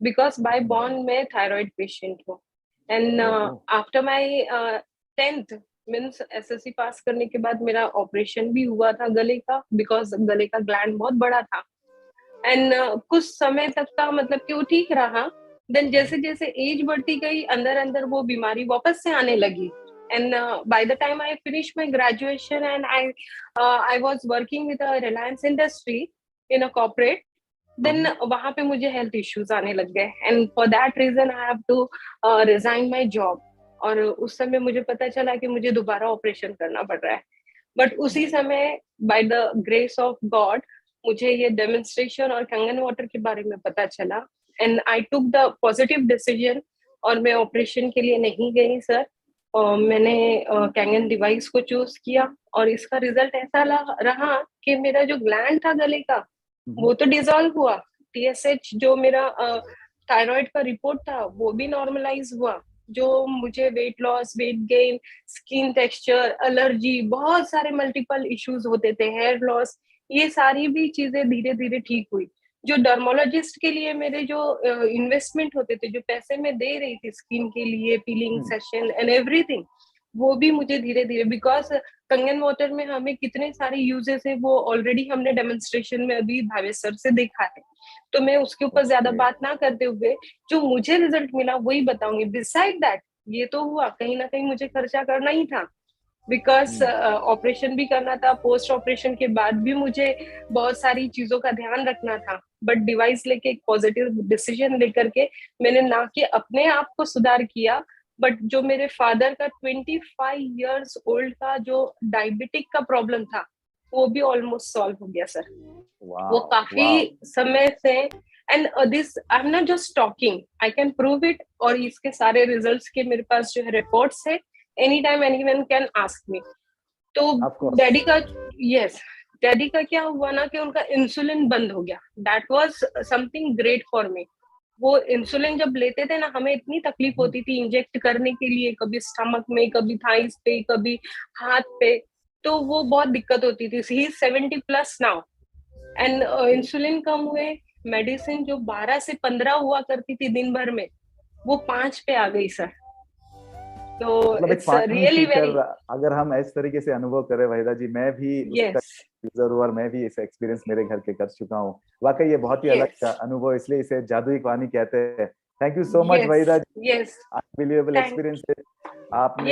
Because by born मैं thyroid patient हूँ। And after my 10th means SSC pass करने के बाद मेरा ऑपरेशन भी हुआ था गले का, बिकॉज गले का ग्लैंड बहुत बड़ा था। एंड कुछ समय तक का मतलब कि वो ठीक रहा। देन जैसे जैसे एज बढ़ती गई, अंदर अंदर वो बीमारी वापस से आने लगी। And by the time I finish my graduation and I was working with Reliance industry in a corporate. Then वहां पे मुझे हेल्थ इश्यूज आने लग गए, and for that reason I have to resign my job. और उस समय मुझे पता चला कि मुझे दोबारा ऑपरेशन करना पड़ रहा है। बट उसी समय by the grace of God मुझे ये डेमोन्स्ट्रेशन और कंगन वाटर के बारे में पता चला, and I took the positive decision. और मैं ऑपरेशन के लिए नहीं गई सर, और मैंने कैंगन डिवाइस को चूज किया। और इसका रिजल्ट ऐसा रहा कि मेरा जो ग्लैंड था गले का वो तो डिसॉल्व हुआ। टीएसएच जो मेरा थायराइड का रिपोर्ट था वो भी नॉर्मलाइज हुआ। जो मुझे weight loss, weight gain, skin texture, allergy, बहुत सारे मल्टीपल इश्यूज होते थे, हेयर लॉस, ये सारी भी चीजें धीरे धीरे ठीक हुई। जो डर्मोलॉजिस्ट के लिए मेरे जो इन्वेस्टमेंट होते थे, जो पैसे मैं दे रही थी स्किन के लिए, पीलिंग सेशन एंड एवरीथिंग, वो भी मुझे धीरे धीरे, बिकॉज कंगन वाटर में हमें कितने सारे यूजेस है वो ऑलरेडी हमने डेमोन्स्ट्रेशन में अभी भावेश सर से देखा है। तो मैं उसके ऊपर ज्यादा बात ना करते हुए जो मुझे रिजल्ट मिला वही बताऊंगी। बिसाइड दैट ये तो हुआ, कहीं ना कहीं मुझे खर्चा करना ही था, बिकॉज ऑपरेशन भी करना था। पोस्ट ऑपरेशन के बाद भी मुझे बहुत सारी चीजों का ध्यान रखना था। बट डिवाइस लेके एक पॉजिटिव डिसीजन लेकर के मैंने ना कि अपने आप को सुधार किया, बट जो मेरे फादर का 25 years ओल्ड का जो डायबिटिक का प्रॉब्लम था वो भी ऑलमोस्ट सॉल्व हो गया सर। वो काफी समय से, and this I am not just talking, I can prove it. और इसके सारे रिजल्ट्स के मेरे पास जो है रिपोर्ट्स है, any time anyone can ask me. तो डैडी का, यस, डैडी का क्या हुआ ना कि उनका इंसुलिन बंद हो गया। That was something great for me. वो इंसुलिन जब लेते थे ना, हमें इतनी तकलीफ होती थी इंजेक्ट करने के लिए, कभी स्टमक में, कभी थाइस पे, कभी हाथ पे, तो वो बहुत दिक्कत होती थी। ही 70+ नाउ, एंड इंसुलिन कम हुए। मेडिसिन जो 12 से 15 हुआ करती थी दिन भर में, वो 5 पे आ गई सर। तो मतलब एक इट्स पानी रियली पीकर वेरी, अगर हम इस तरीके से अनुभव करें वहीदा जी, मैं भी उसका यस यूजर हूँ और मैं भी इस एक्सपीरियंस मेरे घर के कर चुका हूँ। वाकई ये बहुत ही अलग यस अनुभव, इसलिए इसे जादुई पानी कहते हैं। Thank you so much yes Waheeda ji, yes unbelievable thank experience है आपने